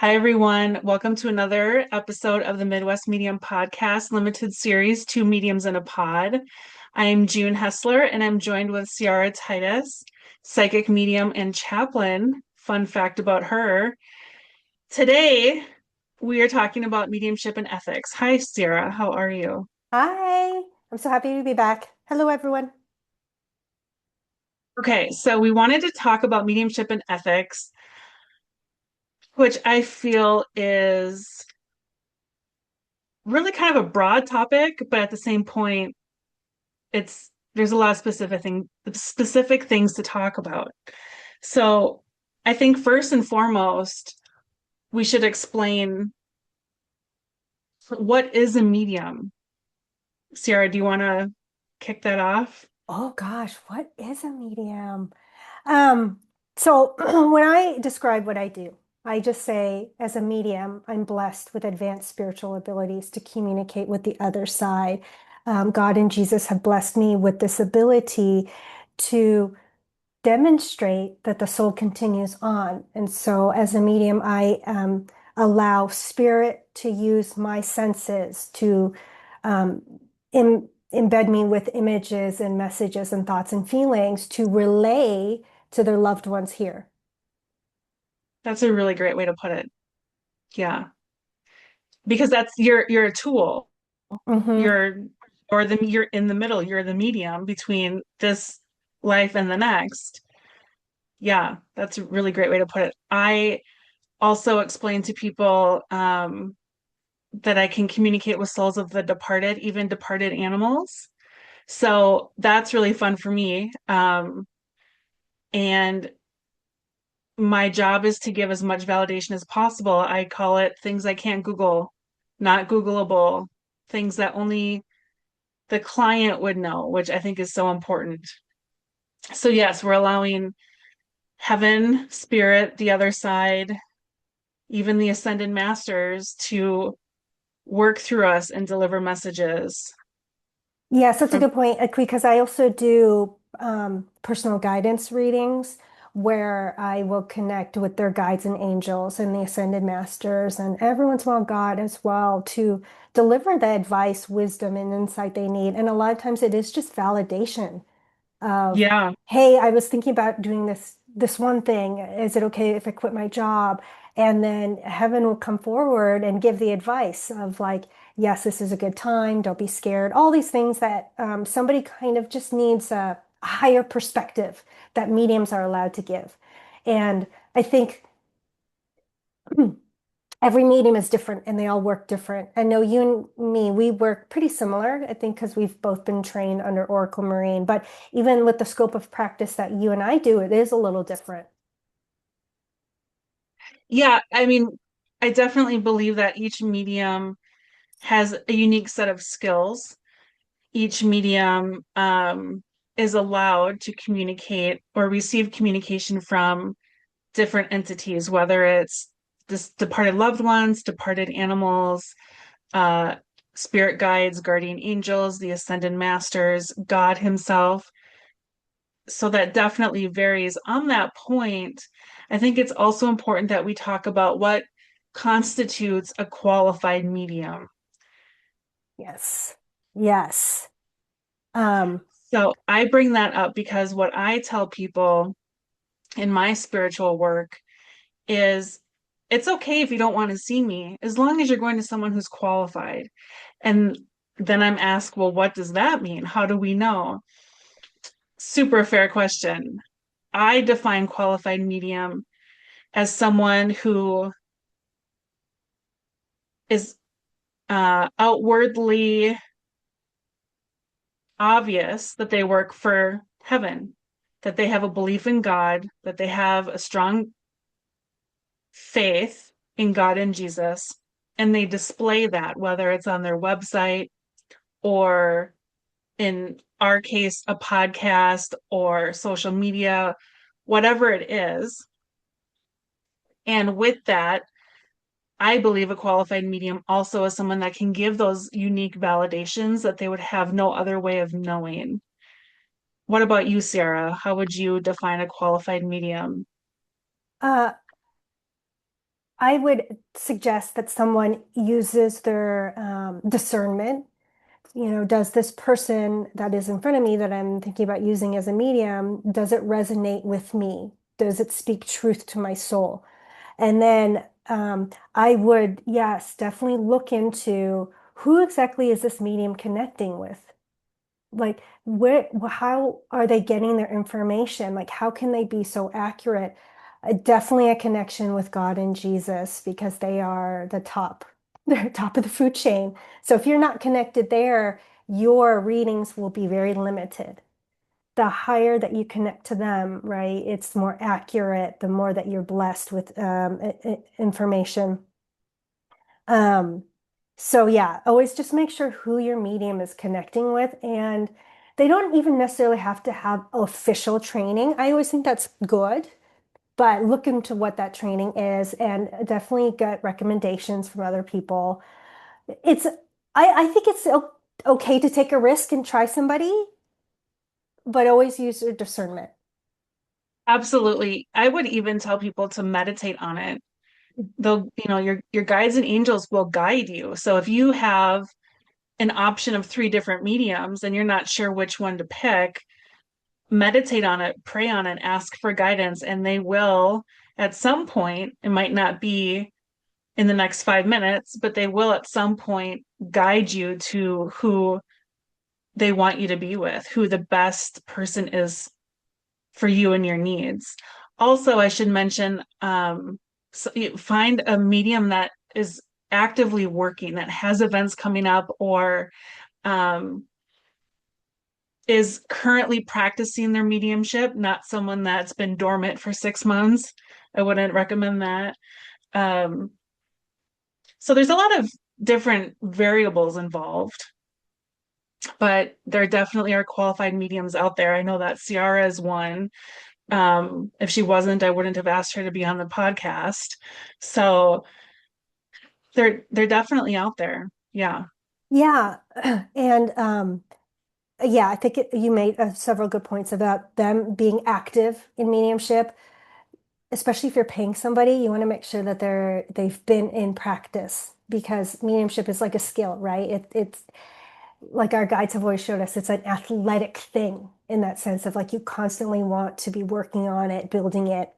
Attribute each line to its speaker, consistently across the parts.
Speaker 1: Hi, everyone. Welcome to another episode of the Midwest Medium Podcast limited series, Two Mediums in a Pod. I'm June Hessler, and I'm joined with Ciara Titus, psychic medium and chaplain. Fun fact about her. Today, we are talking about mediumship and ethics. Hi, Ciara. How are you?
Speaker 2: Hi, I'm so happy to be back. Hello, everyone.
Speaker 1: Okay, so we wanted to talk about mediumship and ethics, which I feel is really kind of a broad topic, but at the same point, there's a lot of specific things to talk about. So I think first and foremost, we should explain what is a medium. Ciara, do you want to kick that off?
Speaker 2: Oh gosh, what is a medium? Um, so when I describe what I do, I just say as a medium, I'm blessed with advanced spiritual abilities to communicate with the other side. God and Jesus have blessed me with this ability to demonstrate that the soul continues on. And so, as a medium, I allow spirit to use my senses to um, embed me with images and messages and thoughts and feelings to relay to their loved ones here.
Speaker 1: That's a really great way to put it. Yeah. Because you're a tool.
Speaker 2: Hmm.
Speaker 1: You're you're in the middle. You're the medium between this life and the next. Yeah, that's a really great way to put it. I also explain to people that I can communicate with souls of the departed, even departed animals. So that's really fun for me. And my job is to give as much validation as possible. I call it things I can't Google, not Googleable, things that only the client would know, which I think is so important. So, yes, we're allowing heaven, spirit, the other side, even the ascended masters to work through us and deliver messages
Speaker 2: Yes, that's a
Speaker 1: from,
Speaker 2: good point, because I also do personal guidance readings where I will connect with their guides and angels and the ascended masters and every once in a while God as well to deliver the advice, wisdom, and insight they need. And a lot of times it is just validation of,
Speaker 1: yeah.
Speaker 2: hey, I was thinking about doing this one thing. Is it okay if I quit my job? And then heaven will come forward and give the advice of like, yes, this is a good time. Don't be scared. All these things that somebody kind of just needs a higher perspective that mediums are allowed to give. And I think every medium is different and they all work different. I know you and me, we work pretty similar, I think, because we've both been trained under Oracle Marine. But even with the scope of practice that you and I do, it is a little different.
Speaker 1: Yeah. I mean, I definitely believe that each medium has a unique set of skills. Each medium is allowed to communicate or receive communication from different entities, whether it's departed loved ones, departed animals, uh, spirit guides, guardian angels, the ascended masters, God Himself. So that definitely varies. On that point, I think it's also important that we talk about what constitutes a qualified medium.
Speaker 2: Yes. Yes. Um,
Speaker 1: So I bring that up because what I tell people in my spiritual work is it's okay if you don't want to see me as long as you're going to someone who's qualified. And then I'm asked, well, what does that mean? How do we know? Super fair question. I define qualified medium as someone who is outwardly obvious that they work for heaven, that they have a belief in God, that they have a strong faith in God and Jesus, and they display that, whether it's on their website or in our case, a podcast or social media, whatever it is. And with that, I believe a qualified medium also is someone that can give those unique validations that they would have no other way of knowing. What about you, Sarah? How would you define a qualified medium?
Speaker 2: uh, I would suggest that someone uses their discernment. Does this person that is in front of me that I'm thinking about using as a medium, does it resonate with me? Does it speak truth to my soul? And then I would, yes, definitely look into who exactly is this medium connecting with? Like, how are they getting their information? Like, how can they be so accurate? Definitely a connection with God and Jesus because they are the top, they're top of the food chain. So if you're not connected there, your readings will be very limited. The higher that you connect to them, right, it's more accurate, the more that you're blessed with information. Um, so yeah, always just make sure who your medium is connecting with, and they don't even necessarily have to have official training. I always think that's good, but look into what that training is and definitely get recommendations from other people. It's I think it's okay to take a risk and try somebody, but always use your discernment.
Speaker 1: Absolutely. I would even tell people to meditate on it. They'll, your guides and angels will guide you. So if you have an option of three different mediums and you're not sure which one to pick, meditate on it, pray on it, ask for guidance, and they will at some point, it might not be in the next 5 minutes, but they will at some point guide you to who they want you to be with, who the best person is for you and your needs. Also, I should mention, so find a medium that is actively working, that has events coming up, or um, is currently practicing their mediumship, not someone that's been dormant for 6 months. I wouldn't recommend that. Um, so there's a lot of different variables involved, but there definitely are qualified mediums out there. I know that Ciara is one. If she wasn't, I wouldn't have asked her to be on the podcast. So they're definitely out there. Yeah.
Speaker 2: Yeah, and yeah, I think you made several good points about them being active in mediumship, especially if you're paying somebody, you want to make sure that they've been in practice because mediumship is like a skill, right? It's like our guides have always showed us, it's an athletic thing in that sense of like you constantly want to be working on it, building it.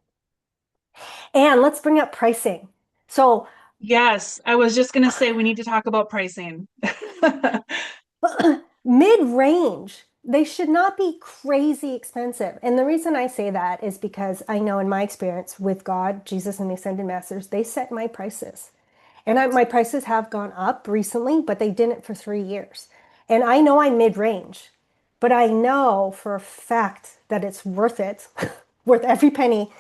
Speaker 2: And let's bring up pricing. So
Speaker 1: Yes, I was just going to say we need to talk about pricing.
Speaker 2: mid-range, they should not be crazy expensive. And the reason I say that is because I know in my experience with God, Jesus, and the Ascended Masters, they set my prices. And my prices have gone up recently, but they didn't for 3 years. And I know I'm mid-range, but I know for a fact that it's worth it, worth every penny.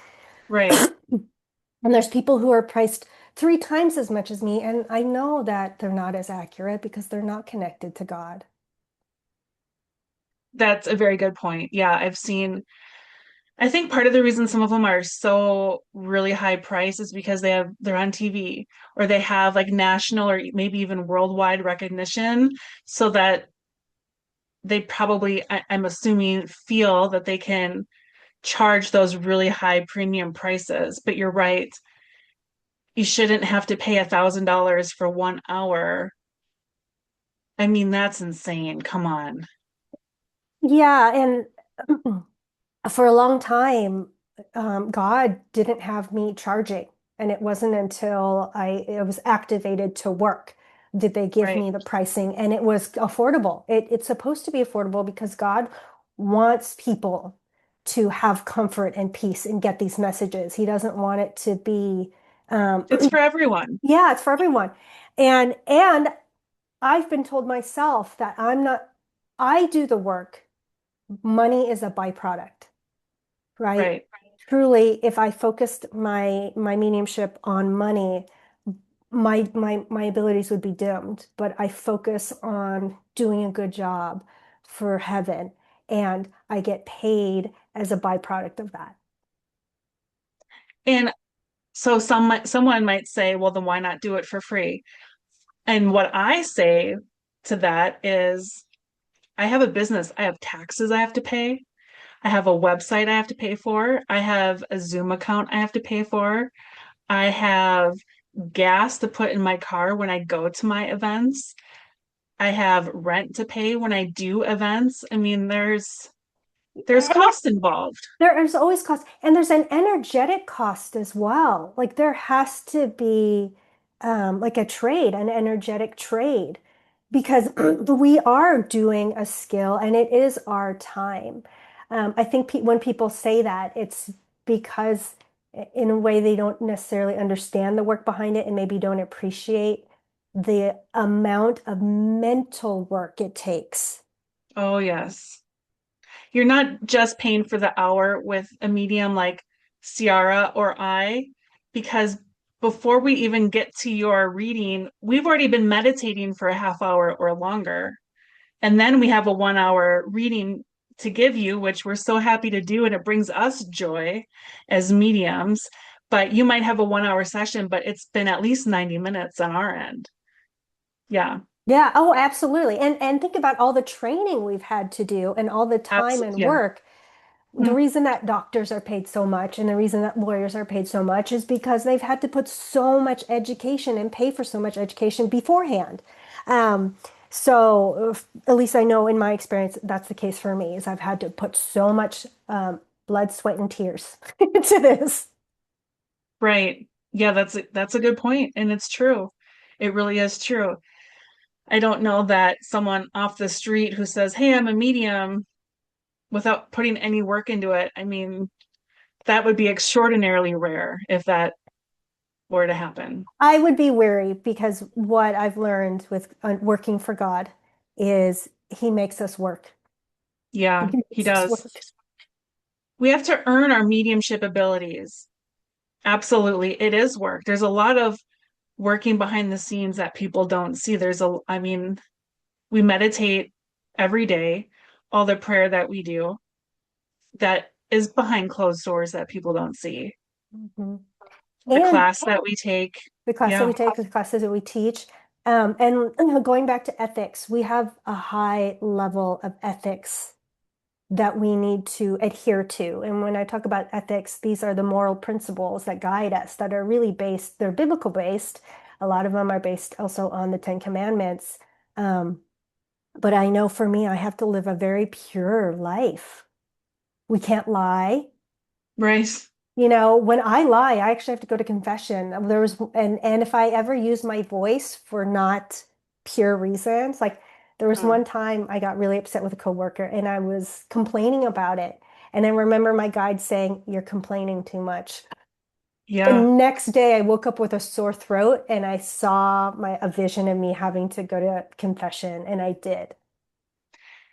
Speaker 1: Right.
Speaker 2: And there's people who are priced 3 times as much as me, and I know that they're not as accurate because they're not connected to God.
Speaker 1: That's a very good point. Yeah, I think part of the reason some of them are so really high price is because they're on TV or they have like national or maybe even worldwide recognition so that they probably, I'm assuming, feel that they can charge those really high premium prices. But you're right, you shouldn't have to pay $1,000 for 1 hour. I mean, that's insane. Come on.
Speaker 2: Yeah, and for a long time, God didn't have me charging. And it wasn't until it was activated to work did they give
Speaker 1: Right.
Speaker 2: me the pricing. And it was affordable. It's supposed to be affordable because God wants people to have comfort and peace and get these messages. He doesn't want it to be, um,
Speaker 1: It's for everyone.
Speaker 2: yeah, it's for everyone. And I've been told myself that I do the work. Money is a byproduct, right?
Speaker 1: Right.
Speaker 2: Truly, if I focused my mediumship on money, my abilities would be dimmed. But I focus on doing a good job for heaven, and I get paid as a byproduct of that.
Speaker 1: And so someone might say, well, then why not do it for free? And what I say to that is, I have a business. I have taxes I have to pay. I have a website I have to pay for. I have a Zoom account I have to pay for. I have gas to put in my car when I go to my events. I have rent to pay when I do events. I mean, there's
Speaker 2: And
Speaker 1: cost involved.
Speaker 2: there is always cost, and there's an energetic cost as well. Like there has to be like a trade, an energetic trade, because we are doing a skill and it is our time. I think pe when people say that, it's because in a way they don't necessarily understand the work behind it and maybe don't appreciate the amount of mental work it takes.
Speaker 1: Oh, yes. You're not just paying for the hour with a medium like Ciara or I, because before we even get to your reading, we've already been meditating for a half hour or longer. And then we have a 1 hour reading to give you, which we're so happy to do. And it brings us joy as mediums. But you might have a 1 hour session, but it's been at least 90 minutes on our end. Yeah,
Speaker 2: Yeah, oh, absolutely. And think about all the training we've had to do and all the time
Speaker 1: absolutely.
Speaker 2: and
Speaker 1: Yeah.
Speaker 2: work. The
Speaker 1: Mm,
Speaker 2: reason that doctors are paid so much and the reason that lawyers are paid so much is because they've had to put so much education and pay for so much education beforehand. Um, at least I know in my experience that's the case for me, is I've had to put so much blood, sweat, and tears into this.
Speaker 1: right. Yeah, that's a good point, and it's true. It really is true. I don't know that someone off the street who says, "Hey, I'm a medium," without putting any work into it. I mean, that would be extraordinarily rare if that were to happen.
Speaker 2: I would be wary because what I've learned with working for God is He makes us work. He
Speaker 1: Yeah, he
Speaker 2: makes us
Speaker 1: does.
Speaker 2: work.
Speaker 1: We have to earn our mediumship abilities. Absolutely. It is work. There's a lot of working behind the scenes that people don't see. I mean, we meditate every day, all the prayer that we do that is behind closed doors that people don't see.
Speaker 2: Mhm.
Speaker 1: The
Speaker 2: And
Speaker 1: class that we take.
Speaker 2: the class that
Speaker 1: Yeah,
Speaker 2: we take, the classes that we teach. And going back to ethics, we have a high level of ethics that we need to adhere to. And when I talk about ethics, these are the moral principles that guide us, that are really based, they're biblical based. A lot of them are based also on the Ten Commandments. Um, but I know for me, I have to live a very pure life. We can't lie.
Speaker 1: right.
Speaker 2: You know, when I lie, I actually have to go to confession. And if I ever use my voice for not pure reasons, like there was
Speaker 1: Mm,
Speaker 2: one time I got really upset with a coworker and I was complaining about it. And I remember my guide saying, "You're complaining too much." The
Speaker 1: yeah.
Speaker 2: next day I woke up with a sore throat and I saw a vision of me having to go to confession, and I did.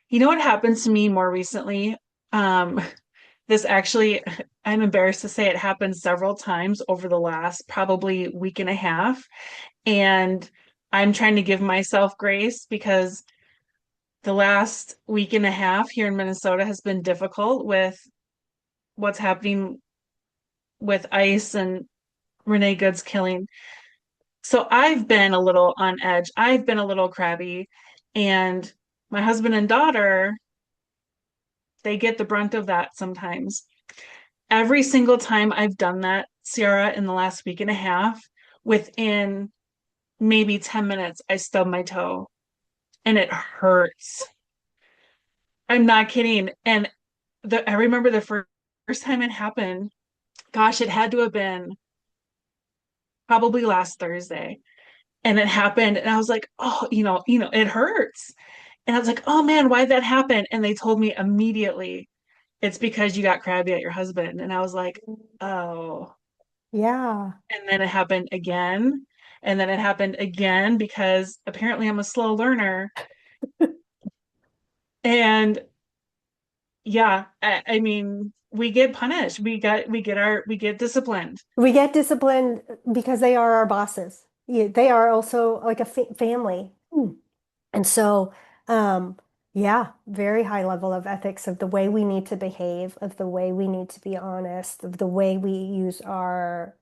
Speaker 1: You know what happened to me more recently? Um, this actually, I'm embarrassed to say it happened several times over the last probably week and a half. And I'm trying to give myself grace because the last week and a half here in Minnesota has been difficult with what's happening with ICE and Renee Good's killing. So I've been a little on edge. I've been a little crabby. And my husband and daughter, they get the brunt of that sometimes. Every single time I've done that, Ciara, in the last week and a half, within maybe 10 minutes, I stub my toe and it hurts. I'm not kidding. And I remember the first time it happened, gosh, it had to have been probably last Thursday. And it happened, and I was like, oh, it hurts. And I was like, oh man, why'd that happen? And they told me immediately, it's because you got crabby at your husband. And I was like, oh.
Speaker 2: Yeah.
Speaker 1: And then it happened again. And then it happened again because apparently I'm a slow learner. And yeah, I mean, we get punished. We get disciplined.
Speaker 2: We get disciplined because they are our bosses. Yeah, they are also like a family. And so, um, yeah, very high level of ethics of the way we need to behave, of the way we need to be honest, of the way we use our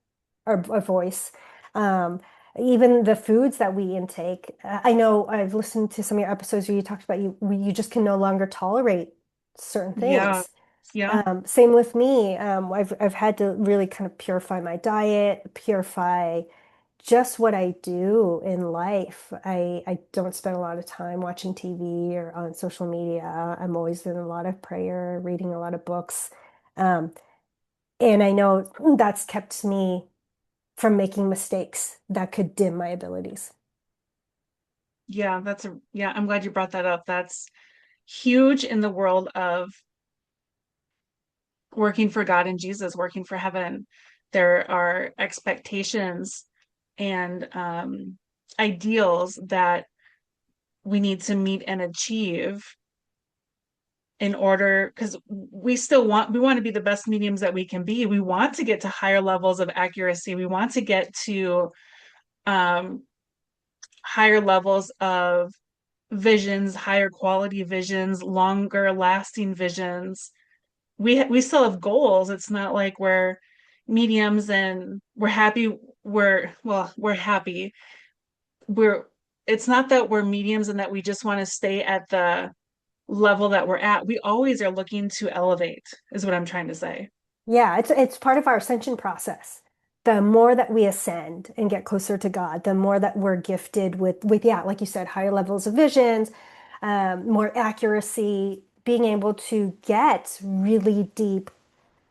Speaker 2: voice. Um, Even the foods that we intake. I know I've listened to some of your episodes where you talked about you just can no longer tolerate certain
Speaker 1: Yeah.
Speaker 2: things.
Speaker 1: Yeah.
Speaker 2: Same with me. I've had to really kind of purify my diet, purify just what I do in life. I don't spend a lot of time watching TV or on social media. I'm always in a lot of prayer, reading a lot of books. Um, and I know that's kept me from making mistakes that could dim my abilities.
Speaker 1: Yeah, yeah, I'm glad you brought that up. That's huge in the world of working for God and Jesus, working for heaven. There are expectations and ideals that we need to meet and achieve in order, because we want to be the best mediums that we can be. We want to get to higher levels of accuracy. We want to get to um, higher levels of visions, higher quality visions, longer lasting visions. We still have goals. It's not like we're mediums and we're happy. We're happy. We're it's not that we're mediums and that we just want to stay at the level that we're at. We always are looking to elevate, is what I'm trying to say.
Speaker 2: Yeah, it's part of our ascension process. The more that we ascend and get closer to God, the more that we're gifted with yeah, like you said, higher levels of visions, more accuracy, being able to get really deep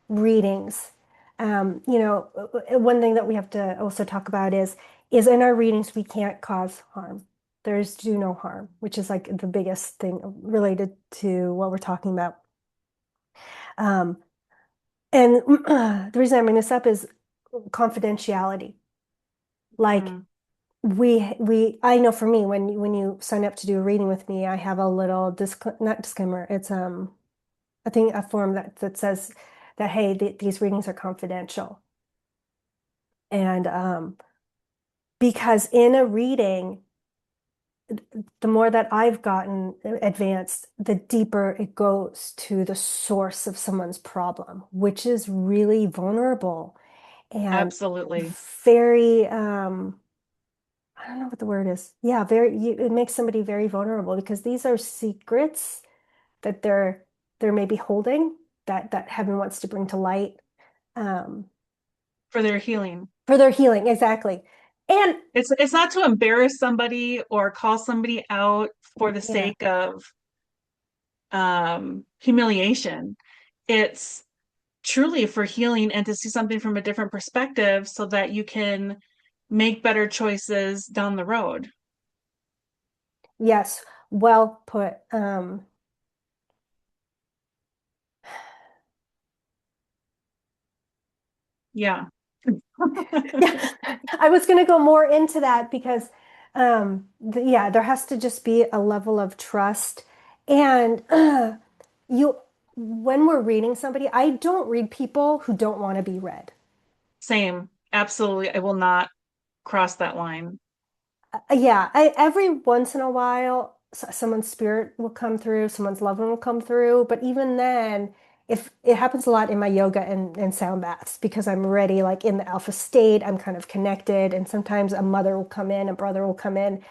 Speaker 2: readings. One thing that we have to also talk about is in our readings we can't cause harm. There's do no harm, which is like the biggest thing related to what we're talking about. Um, and the reason I bring this up is confidentiality. Like
Speaker 1: Mhm.
Speaker 2: I know for me when you sign up to do a reading with me, I have a little not disclaimer. It's I think a form that says that hey, these readings are confidential. And because in a reading, the more that I've gotten advanced, the deeper it goes to the source of someone's problem, which is really vulnerable and
Speaker 1: Absolutely.
Speaker 2: very I don't know what the word is. Yeah, it makes somebody very vulnerable because these are secrets that they're maybe holding that heaven wants to bring to light um
Speaker 1: For their healing.
Speaker 2: for their healing, exactly. And
Speaker 1: It's not to embarrass somebody or call somebody out for the
Speaker 2: yeah,
Speaker 1: sake of humiliation. It's truly for healing and to see something from a different perspective so that you can make better choices down the road.
Speaker 2: yes, well put.
Speaker 1: Yeah.
Speaker 2: Yeah, I was going to go more into that because, yeah, there has to just be a level of trust. And you, when we're reading somebody, I don't read people who don't want to be read.
Speaker 1: Same. Absolutely. I will not cross that line.
Speaker 2: Yeah, every once in a while, someone's spirit will come through, someone's loved one will come through. But even then, if it happens a lot in my yoga and sound baths because I'm ready, like in the alpha state, I'm kind of connected. And sometimes a mother will come in, a brother will come in,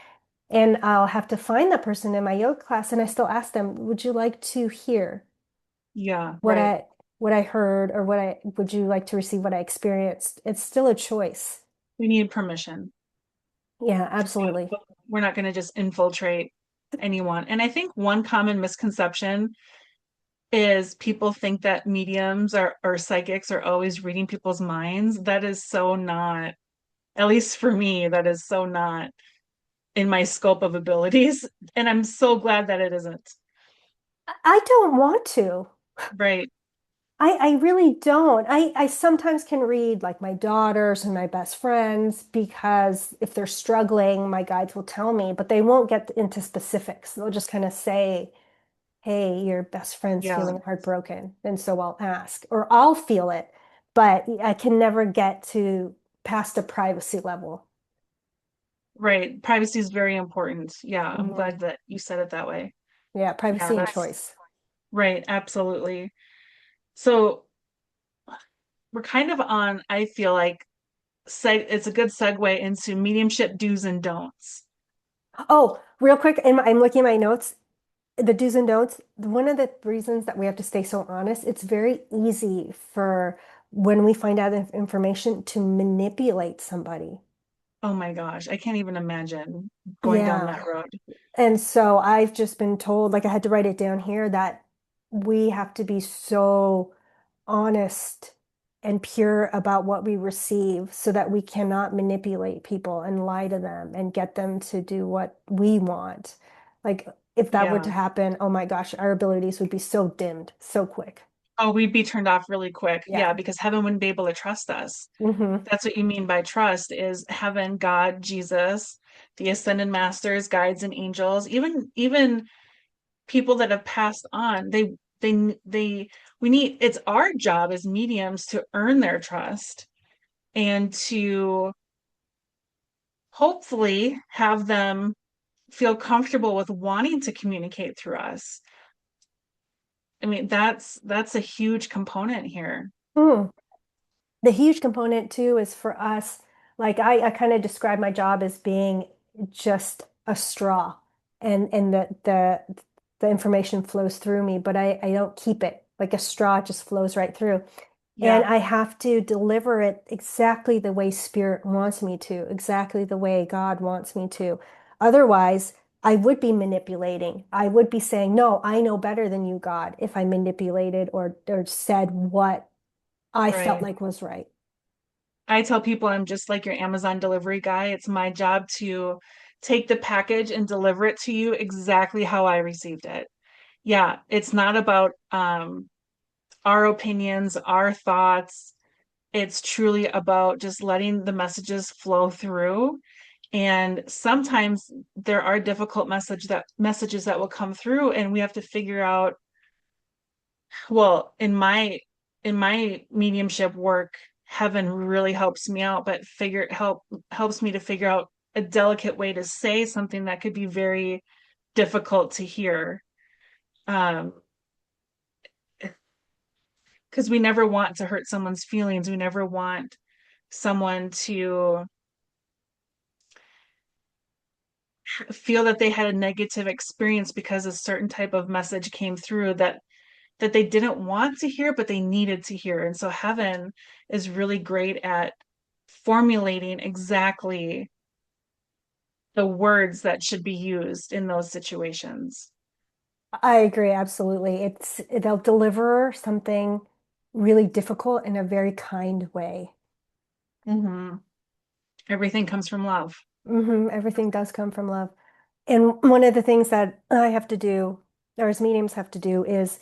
Speaker 2: and I'll have to find that person in my yoga class. And I still ask them, would you like to hear
Speaker 1: Yeah,
Speaker 2: what
Speaker 1: right.
Speaker 2: I heard, or would you like to receive what I experienced? It's still a choice.
Speaker 1: We need permission.
Speaker 2: Yeah,
Speaker 1: Yeah,
Speaker 2: absolutely.
Speaker 1: but we're not going to just infiltrate anyone. And I think one common misconception is people think that mediums or psychics are always reading people's minds. That is so not, at least for me, that is so not in my scope of abilities. And I'm so glad that it isn't.
Speaker 2: I don't want to.
Speaker 1: Right.
Speaker 2: I really don't. I sometimes can read like my daughters and my best friends because if they're struggling, my guides will tell me, but they won't get into specifics. They'll just kind of say, hey, your best friend's
Speaker 1: Yeah.
Speaker 2: feeling heartbroken. And so I'll ask, or I'll feel it, but I can never get to past a privacy level.
Speaker 1: Right. Privacy is very important. Yeah. I'm
Speaker 2: Mhm.
Speaker 1: glad that you said it that way.
Speaker 2: Yeah,
Speaker 1: Yeah,
Speaker 2: privacy and
Speaker 1: that's
Speaker 2: choice.
Speaker 1: right. Absolutely. So we're kind of on, I feel like, it's a good segue into mediumship do's and don'ts.
Speaker 2: Oh, real quick, I'm looking at my notes. The do's and don'ts, one of the reasons that we have to stay so honest, it's very easy for when we find out information to manipulate somebody.
Speaker 1: Oh my gosh, I can't even imagine going down
Speaker 2: Yeah.
Speaker 1: that road.
Speaker 2: And so I've just been told, like I had to write it down here, that we have to be so honest and pure about what we receive so that we cannot manipulate people and lie to them and get them to do what we want. Like if that were to
Speaker 1: Yeah.
Speaker 2: happen, oh my gosh, our abilities would be so dimmed so quick.
Speaker 1: Oh, we'd be turned off really quick. Yeah,
Speaker 2: Yeah.
Speaker 1: because heaven wouldn't be able to trust us.
Speaker 2: Hmm.
Speaker 1: That's what you mean by trust is heaven, God, Jesus, the ascended masters, guides, and angels, even people that have passed on. They we need it's our job as mediums to earn their trust and to hopefully have them feel comfortable with wanting to communicate through us. I mean, that's a huge component here.
Speaker 2: Mm. The huge component too is for us, like I kind of describe my job as being just a straw and the information flows through me, but I don't keep it. Like a straw just flows right through. And
Speaker 1: Yeah,
Speaker 2: I have to deliver it exactly the way Spirit wants me to, exactly the way God wants me to. Otherwise, I would be manipulating. I would be saying, no, I know better than you, God, if I manipulated or said what I felt
Speaker 1: right.
Speaker 2: like was right.
Speaker 1: I tell people I'm just like your Amazon delivery guy. It's my job to take the package and deliver it to you exactly how I received it. Yeah, it's not about our opinions, our thoughts. It's truly about just letting the messages flow through. And sometimes there are difficult messages that will come through, and we have to figure out, well, in my mediumship work, heaven really helps me out, but helps me to figure out a delicate way to say something that could be very difficult to hear. Um, because we never want to hurt someone's feelings. We never want someone to feel that they had a negative experience because a certain type of message came through that they didn't want to hear but they needed to hear. And so heaven is really great at formulating exactly the words that should be used in those situations.
Speaker 2: I agree, absolutely. They'll deliver something really difficult in a very kind way.
Speaker 1: Hmm. Everything comes from love.
Speaker 2: Everything does come from love. And one of the things that I have to do, or as mediums have to do, is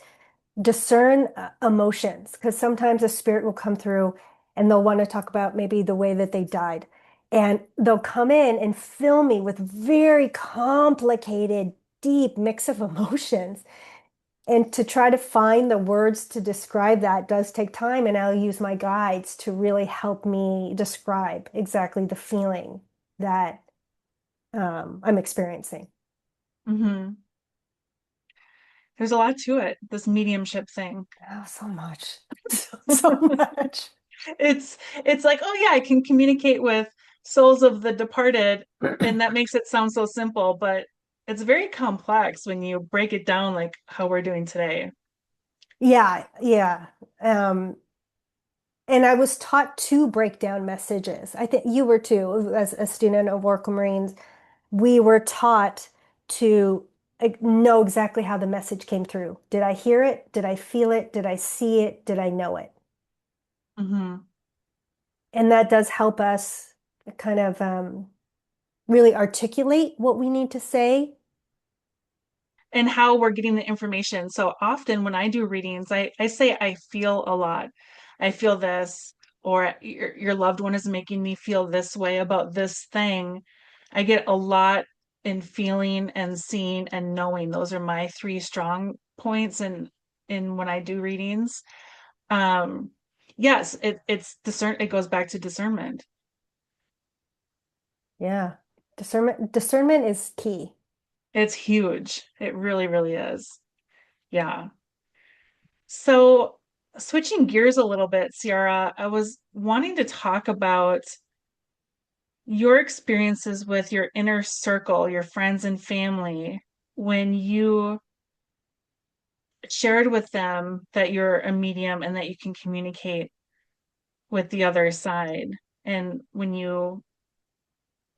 Speaker 2: discern emotions, because sometimes a spirit will come through and they'll want to talk about maybe the way that they died. And they'll come in and fill me with very complicated, deep mix of emotions. And to try to find the words to describe that does take time, and I'll use my guides to really help me describe exactly the feeling that I'm experiencing.
Speaker 1: Hmm. There's a lot to it, this mediumship thing.
Speaker 2: Oh, so much, so much.
Speaker 1: It's like, oh yeah, I can communicate with souls of the departed, and that makes it sound so simple, but it's very complex when you break it down like how we're doing today.
Speaker 2: Yeah, yeah. Um, and I was taught to break down messages. I think you were too, as a student of Oracle Marines. We were taught to know exactly how the message came through. Did I hear it? Did I feel it? Did I see it? Did I know it?
Speaker 1: Hmm.
Speaker 2: And that does help us kind of really articulate what we need to say.
Speaker 1: And how we're getting the information. So often when I do readings, I say I feel a lot. I feel this, or your loved one is making me feel this way about this thing. I get a lot in feeling and seeing and knowing. Those are my three strong points in when I do readings. Um, yes, it goes back to discernment.
Speaker 2: Yeah. Discernment is key.
Speaker 1: It's huge. It really, really is. Yeah. So, switching gears a little bit, Ciara, I was wanting to talk about your experiences with your inner circle, your friends and family, when you shared with them that you're a medium and that you can communicate with the other side. And when you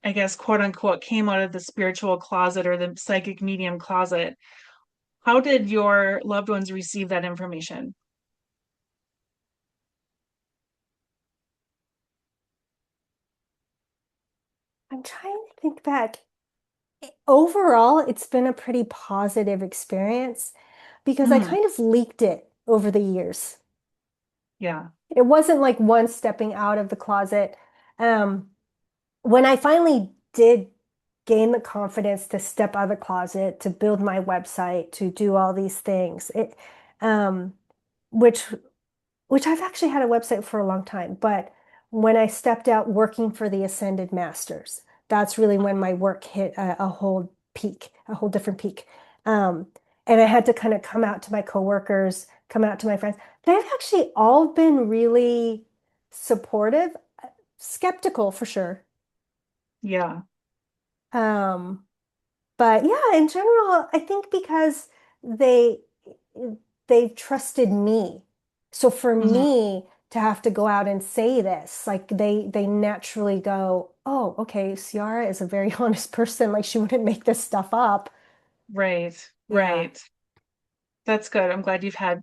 Speaker 1: I guess, quote unquote, came out of the spiritual closet or the psychic medium closet. How did your loved ones receive that information?
Speaker 2: I'm trying to think back. Overall, it's been a pretty positive experience because I
Speaker 1: Mm,
Speaker 2: kind of leaked it over the years.
Speaker 1: yeah,
Speaker 2: It wasn't like one stepping out of the closet. Um, when I finally did gain the confidence to step out of the closet, to build my website, to do all these things, um, which which I've actually had a website for a long time, but when I stepped out working for the Ascended Masters, that's really when my work hit a whole peak, a whole different peak. Um, and I had to kind of come out to my coworkers, come out to my friends. They've actually all been really supportive, skeptical for sure.
Speaker 1: yeah.
Speaker 2: Um, but yeah, in general, I think because they they've trusted me. So for
Speaker 1: Mhm.
Speaker 2: me to have to go out and say this, like they naturally go, "Oh, okay, Ciara is a very honest person. Like she wouldn't make this stuff up."
Speaker 1: Right,
Speaker 2: Yeah.
Speaker 1: right. That's good. I'm glad you've had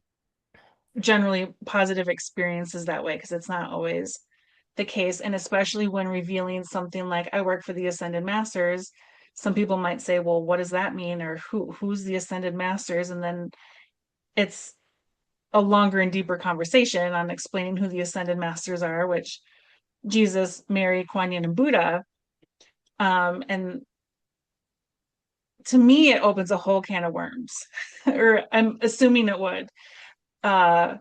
Speaker 1: generally positive experiences that way because it's not always the case. And especially when revealing something like I work for the Ascended Masters, some people might say, well, what does that mean? Or who's the Ascended Masters? And then it's a longer and deeper conversation on explaining who the Ascended Masters are, which Jesus, Mary, Kuan Yin, and Buddha. And to me, it opens a whole can of worms, or I'm assuming it would. Uh,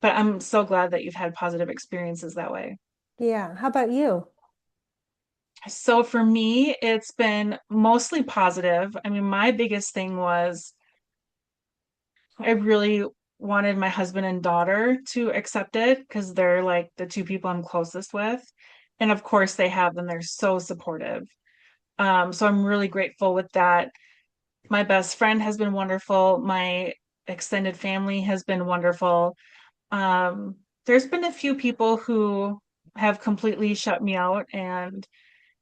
Speaker 1: but I'm so glad that you've had positive experiences that way.
Speaker 2: Yeah. How about you?
Speaker 1: So for me, it's been mostly positive. I mean, my biggest thing was I really wanted my husband and daughter to accept it because they're like the two people I'm closest with. And of course they have, and they're so supportive. So I'm really grateful with that. My best friend has been wonderful. My extended family has been wonderful. Um, there's been a few people who have completely shut me out and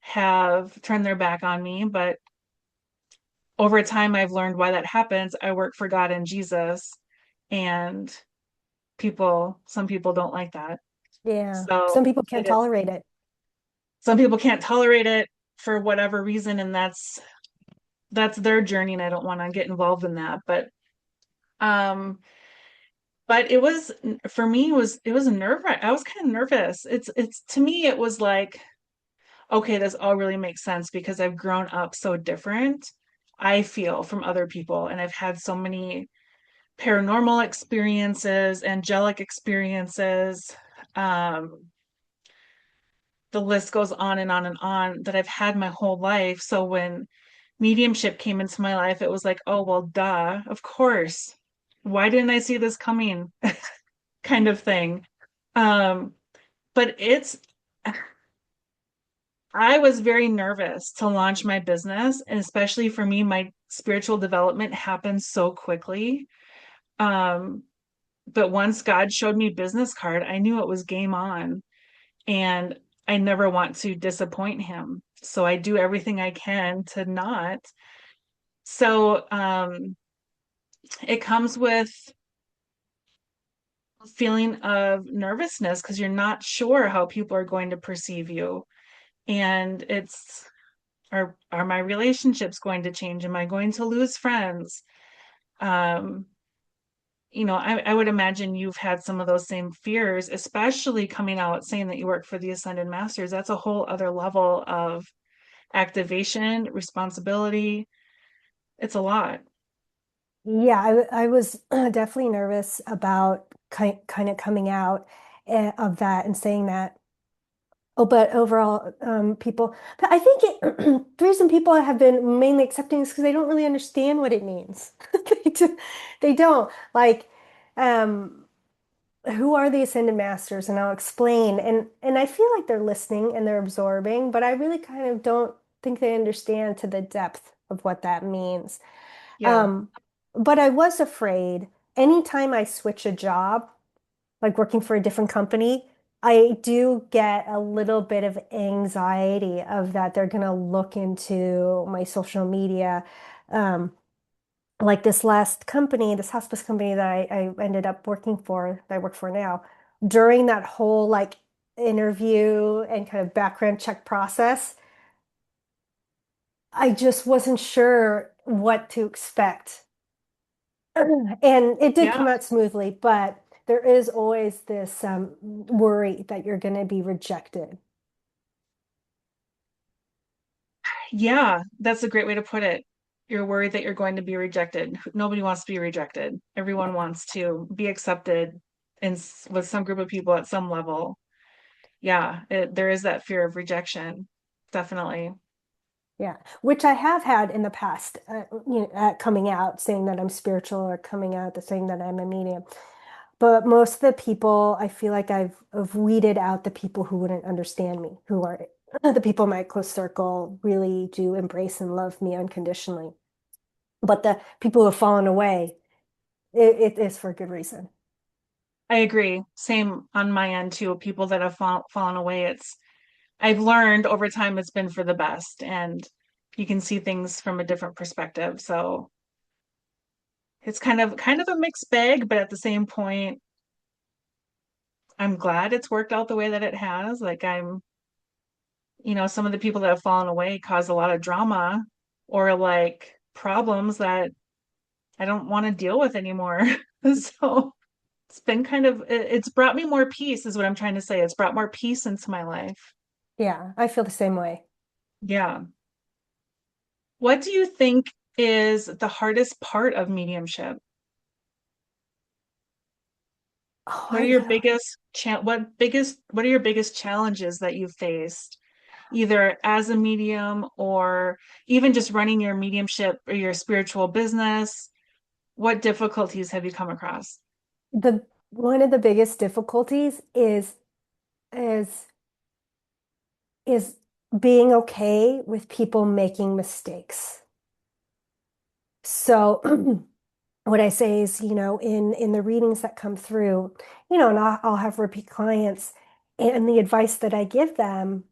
Speaker 1: have turned their back on me, but over time I've learned why that happens. I work for God and Jesus, and some people don't like that.
Speaker 2: Yeah. Some
Speaker 1: So
Speaker 2: people can't
Speaker 1: it is,
Speaker 2: tolerate it.
Speaker 1: some people can't tolerate it for whatever reason, and that's their journey, and I don't want to get involved in that. Um, but it was for me it was a nerve wrack. I was kind of nervous. It's to me it was like, okay, this all really makes sense because I've grown up so different. I feel from other people, and I've had so many paranormal experiences, angelic experiences. Um, the list goes on and on and on that I've had my whole life. So when mediumship came into my life, it was like, oh, well, duh, of course. Why didn't I see this coming? Kind of thing. Um, but I was very nervous to launch my business. And especially for me, my spiritual development happened so quickly. Um, but once God showed me business card, I knew it was game on. And I never want to disappoint him. So I do everything I can to not. So it comes with a feeling of nervousness because you're not sure how people are going to perceive you. And it's are my relationships going to change? Am I going to lose friends? Um, I would imagine you've had some of those same fears, especially coming out saying that you work for the Ascended Masters. That's a whole other level of activation, responsibility. It's a lot.
Speaker 2: Yeah, I was definitely nervous about kind of coming out of that and saying that. Oh, but overall, but I think the reason people have been mainly accepting is because they don't really understand what it means. They don't. Like, um, who are the Ascended Masters? And I'll explain. And I feel like they're listening and they're absorbing, but I really kind of don't think they understand to the depth of what that means.
Speaker 1: Yeah.
Speaker 2: Um, but I was afraid anytime I switch a job, like working for a different company. I do get a little bit of anxiety of that they're going to look into my social media. Um, like this last company, this hospice company that I ended up working for, that I work for now, during that whole like interview and kind of background check process, I just wasn't sure what to expect. And it did
Speaker 1: Yeah.
Speaker 2: come out smoothly, but there is always this worry that you're going to be rejected.
Speaker 1: Yeah, that's a great way to put it. You're worried that you're going to be rejected. Nobody wants to be rejected. Everyone wants to be accepted with some group of people at some level. Yeah, there is that fear of rejection. Definitely.
Speaker 2: Yeah, which I have had in the past, coming out saying that I'm spiritual or coming out saying that I'm a medium. But most of the people, I feel like I've weeded out the people who wouldn't understand me, who are the people in my close circle really do embrace and love me unconditionally. But the people who have fallen away, it is for good reason.
Speaker 1: I agree. Same on my end too. People that have fallen away, I've learned over time it's been for the best, and you can see things from a different perspective. So it's kind of a mixed bag, but at the same point, I'm glad it's worked out the way that it has. Like some of the people that have fallen away cause a lot of drama or like problems that I don't want to deal with anymore. So it's been it's brought me more peace, is what I'm trying to say. It's brought more peace into my life.
Speaker 2: Yeah, I feel the same way.
Speaker 1: Yeah. What do you think is the hardest part of mediumship?
Speaker 2: Oh,
Speaker 1: What are your biggest challenges that you've faced, either as a medium or even just running your mediumship or your spiritual business? What difficulties have you come across?
Speaker 2: the one of the biggest difficulties is is being okay with people making mistakes. So what I say is, in the readings that come through, and I'll have repeat clients, and the advice that I give them,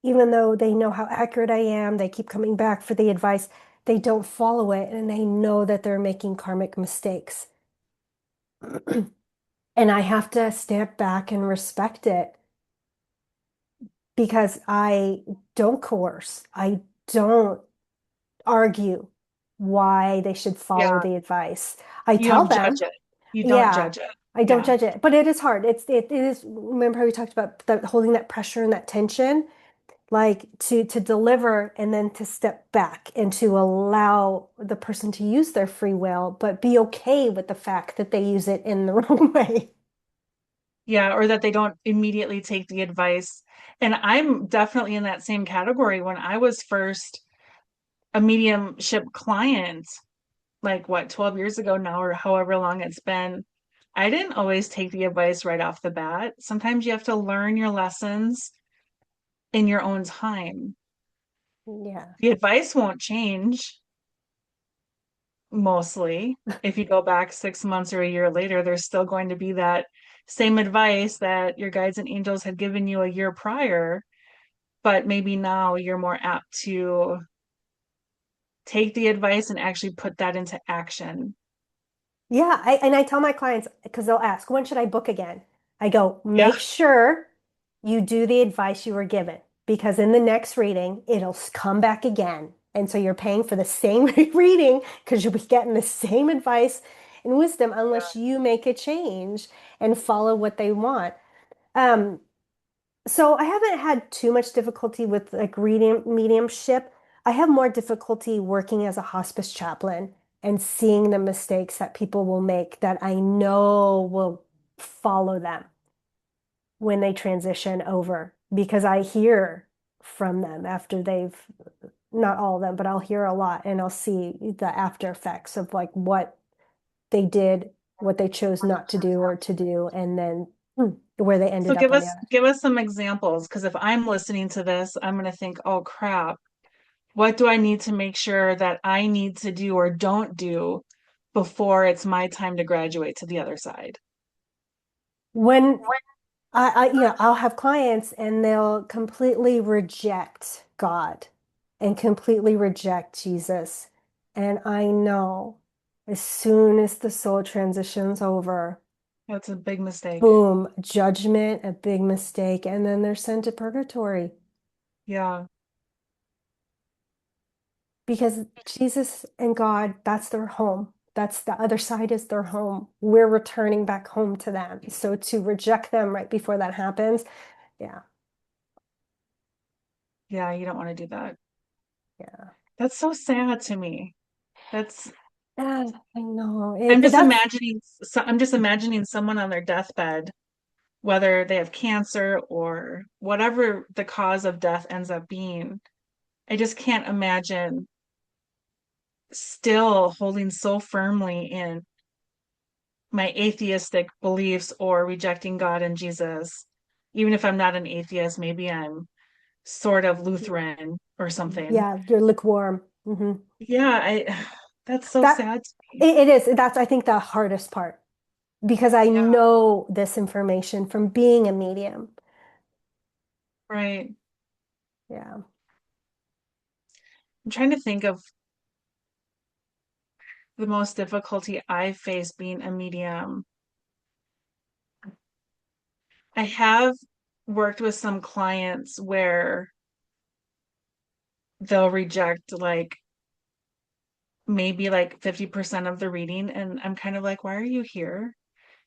Speaker 2: even though they know how accurate I am, they keep coming back for the advice, they don't follow it, and they know that they're making karmic mistakes. And I have to step back and respect it because I don't coerce. I don't argue why they should follow
Speaker 1: Yeah,
Speaker 2: the advice. I
Speaker 1: you
Speaker 2: tell
Speaker 1: don't judge
Speaker 2: them,
Speaker 1: it. You don't
Speaker 2: yeah,
Speaker 1: judge it.
Speaker 2: I don't
Speaker 1: Yeah.
Speaker 2: judge it, but it is hard. It is, remember how we talked about holding that pressure and that tension, like to deliver and then to step back and to allow the person to use their free will, but be okay with the fact that they use it in the wrong way.
Speaker 1: Yeah, or that they don't immediately take the advice. And I'm definitely in that same category. When I was first a mediumship client, like what, 12 years ago now, or however long it's been, I didn't always take the advice right off the bat. Sometimes you have to learn your lessons in your own time.
Speaker 2: Yeah.
Speaker 1: The advice won't change mostly. If you go back 6 months or a year later, there's still going to be that same advice that your guides and angels had given you a year prior, but maybe now you're more apt to take the advice and actually put that into action.
Speaker 2: Yeah, and I tell my clients because they'll ask, when should I book again? I go,
Speaker 1: Yeah.
Speaker 2: make sure you do the advice you were given because in the next reading, it'll come back again. And so you're paying for the same reading because you'll be getting the same advice and wisdom unless you make a change and follow what they want. Um, so I haven't had too much difficulty with like reading mediumship. I have more difficulty working as a hospice chaplain and seeing the mistakes that people will make that I know will follow them when they transition over because I hear from them after they've, not all of them, but I'll hear a lot and I'll see the after effects of like what they did, what they chose not to do or to do, and then where they
Speaker 1: So
Speaker 2: ended up
Speaker 1: give
Speaker 2: on the
Speaker 1: us
Speaker 2: other.
Speaker 1: give us some examples, because if I'm listening to this, I'm going to think, "Oh crap, what do I need to make sure that I need to do or don't do before it's my time to graduate to the other side?"
Speaker 2: When I'll have clients and they'll completely reject God and completely reject Jesus. And I know as soon as the soul transitions over,
Speaker 1: That's a big mistake.
Speaker 2: boom, judgment, a big mistake, and then they're sent to purgatory
Speaker 1: Yeah.
Speaker 2: because Jesus and God, that's their home. That's the other side is their home. We're returning back home to them. So to reject them right before that happens, yeah,
Speaker 1: Yeah, you don't want to do that.
Speaker 2: yeah.
Speaker 1: That's so sad to me. That's
Speaker 2: Ah, I know. That's
Speaker 1: I'm just imagining someone on their deathbed, whether they have cancer or whatever the cause of death ends up being. I just can't imagine still holding so firmly in my atheistic beliefs or rejecting God and Jesus. Even if I'm not an atheist, maybe I'm sort of Lutheran or something.
Speaker 2: yeah, you're lukewarm.
Speaker 1: Yeah, I that's so
Speaker 2: That
Speaker 1: sad to me.
Speaker 2: it is. That's I think the hardest part because I
Speaker 1: Yeah,
Speaker 2: know this information from being a medium.
Speaker 1: right.
Speaker 2: Yeah.
Speaker 1: I'm trying to think of the most difficulty I face being a medium. I have worked with some clients where they'll reject like maybe like 50% of the reading. And I'm kind of like, why are you here?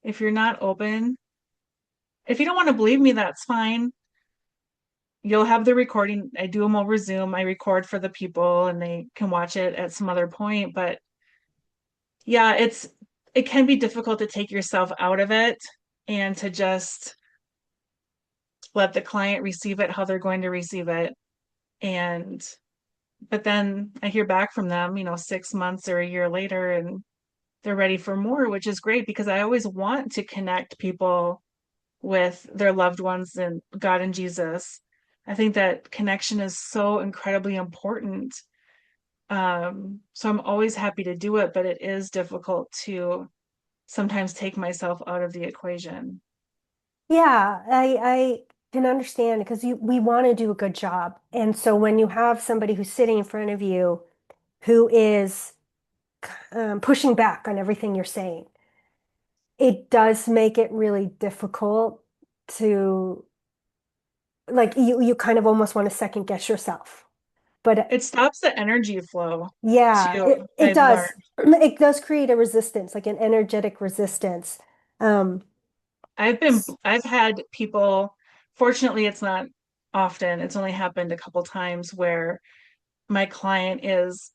Speaker 1: If you're not open, if you don't want to believe me, that's fine. You'll have the recording. I do them over Zoom. I record for the people and they can watch it at some other point. But yeah, it can be difficult to take yourself out of it and to just let the client receive it how they're going to receive it. And but then I hear back from them, 6 months or a year later, and they're ready for more, which is great because I always want to connect people with their loved ones and God and Jesus. I think that connection is so incredibly important. So I'm always happy to do it, but it is difficult to sometimes take myself out of the equation.
Speaker 2: Yeah, I can understand because we want to do a good job. And so when you have somebody who's sitting in front of you who is pushing back on everything you're saying, it does make it really difficult to like you kind of almost want to second guess yourself. But
Speaker 1: It stops the energy flow
Speaker 2: yeah,
Speaker 1: too,
Speaker 2: it
Speaker 1: I've
Speaker 2: does.
Speaker 1: learned.
Speaker 2: It does create a resistance, like an energetic resistance. Um,
Speaker 1: I've had people, fortunately, it's not often, it's only happened a couple times where my client is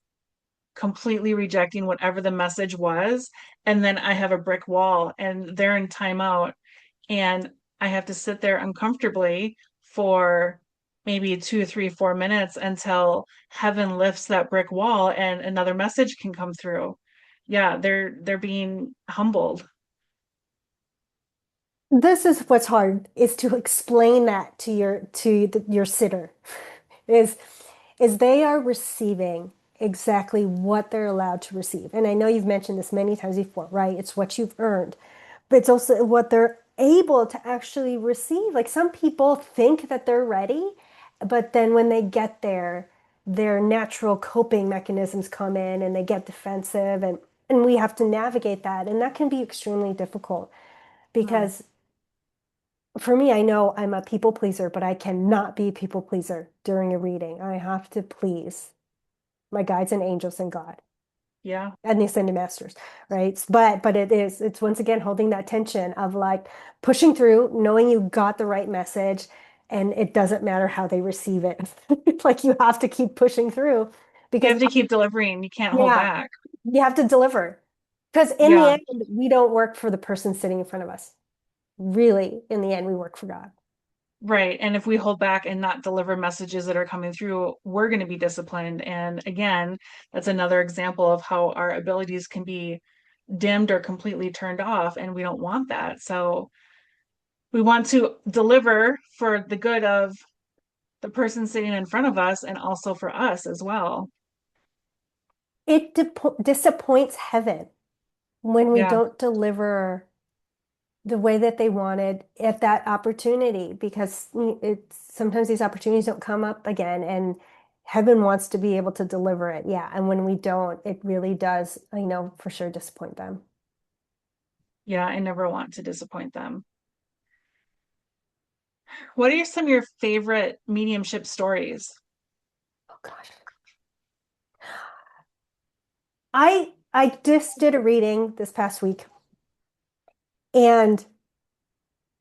Speaker 1: completely rejecting whatever the message was. And then I have a brick wall and they're in timeout. And I have to sit there uncomfortably for maybe 2, 3, 4 minutes until heaven lifts that brick wall and another message can come through. Yeah, they're being humbled.
Speaker 2: this is what's hard is to explain that to your sitter is is they are receiving exactly what they're allowed to receive. And I know you've mentioned this many times before, right? It's what you've earned, but it's also what they're able to actually receive. Like some people think that they're ready, but then when they get there, their natural coping mechanisms come in and they get defensive and we have to navigate that. And that can be extremely difficult
Speaker 1: Hmm.
Speaker 2: because for me, I know I'm a people pleaser, but I cannot be a people pleaser during a reading. I have to please my guides and angels and God
Speaker 1: Yeah.
Speaker 2: and the ascended masters, right? But it's once again holding that tension of like pushing through, knowing you got the right message, and it doesn't matter how they receive it. Like you have to keep pushing through
Speaker 1: You
Speaker 2: because
Speaker 1: have to keep delivering. You can't hold
Speaker 2: yeah,
Speaker 1: back.
Speaker 2: you have to deliver. Because in the
Speaker 1: Yeah.
Speaker 2: end, we don't work for the person sitting in front of us. Really, in the end, we work for God.
Speaker 1: Right. And if we hold back and not deliver messages that are coming through, we're going to be disciplined. And again, that's another example of how our abilities can be dimmed or completely turned off. And we don't want that. So we want to deliver for the good of the person sitting in front of us and also for us as well.
Speaker 2: It disappoints heaven when we
Speaker 1: Yeah.
Speaker 2: don't deliver the way that they wanted at that opportunity because it's sometimes these opportunities don't come up again and heaven wants to be able to deliver it. Yeah. And when we don't, it really does, I know for sure disappoint them.
Speaker 1: Yeah, I never want to disappoint them. What are some of your favorite mediumship stories?
Speaker 2: Oh gosh. I just did a reading this past week and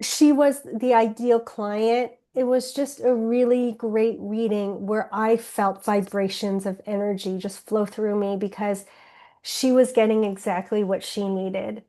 Speaker 2: she was the ideal client. It was just a really great reading where I felt vibrations of energy just flow through me because she was getting exactly what she needed.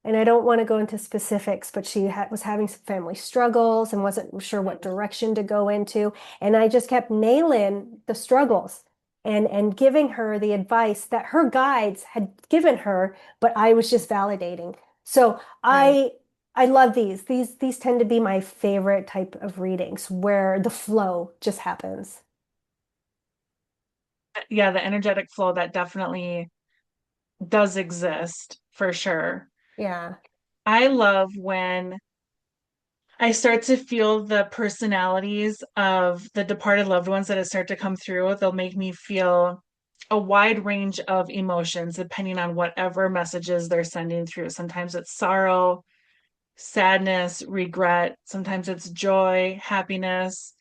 Speaker 2: And I don't want to go into specifics, but she was having some family struggles and wasn't sure what direction to go into. And I just kept nailing the struggles and giving her the advice that her guides had given her, but I was just validating. So
Speaker 1: Right.
Speaker 2: I love these. These tend to be my favorite type of readings where the flow just happens.
Speaker 1: Yeah, the energetic flow that definitely does exist for sure.
Speaker 2: Yeah.
Speaker 1: I love when I start to feel the personalities of the departed loved ones that start to come through. They'll make me feel a wide range of emotions depending on whatever messages they're sending through. Sometimes it's sorrow, sadness, regret. Sometimes it's joy, happiness,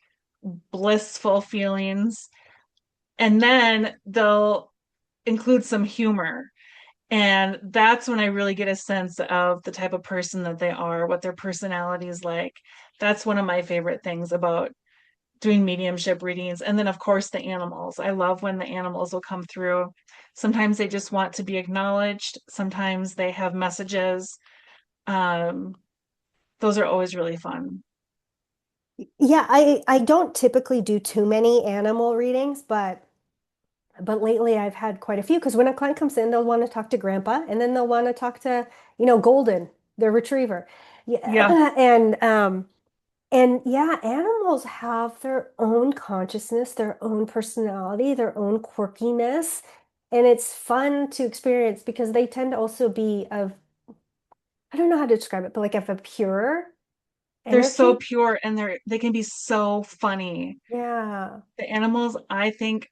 Speaker 1: blissful feelings. And then they'll include some humor. And that's when I really get a sense of the type of person that they are, what their personality is like. That's one of my favorite things about doing mediumship readings. And then, of course, the animals. I love when the animals will come through. Sometimes they just want to be acknowledged, sometimes they have messages. Um, those are always really fun.
Speaker 2: Yeah, I don't typically do too many animal readings, but lately I've had quite a few because when a client comes in, they'll want to talk to Grandpa, and then they'll want to talk to, Golden, their retriever.
Speaker 1: Yeah,
Speaker 2: Yeah, and yeah, animals have their own consciousness, their own personality, their own quirkiness, and it's fun to experience because they tend to also be of, I don't know how to describe it, but like of a pure
Speaker 1: they're so
Speaker 2: energy.
Speaker 1: pure and they can be so funny.
Speaker 2: Yeah.
Speaker 1: The animals, I think,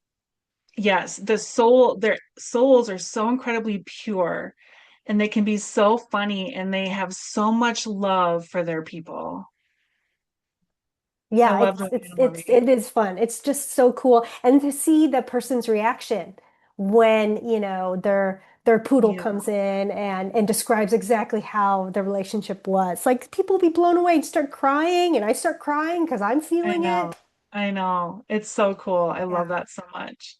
Speaker 1: yes, their souls are so incredibly pure and they can be so funny and they have so much love for their people. I
Speaker 2: Yeah,
Speaker 1: love doing animal
Speaker 2: it
Speaker 1: reading.
Speaker 2: is fun. It's just so cool. And to see the person's reaction when, their poodle
Speaker 1: Yeah,
Speaker 2: comes in and describes exactly how the relationship was. Like people be blown away and start crying, and I start crying because I'm
Speaker 1: I
Speaker 2: feeling
Speaker 1: know.
Speaker 2: it.
Speaker 1: I know. It's so cool. I love
Speaker 2: Yeah.
Speaker 1: that so much.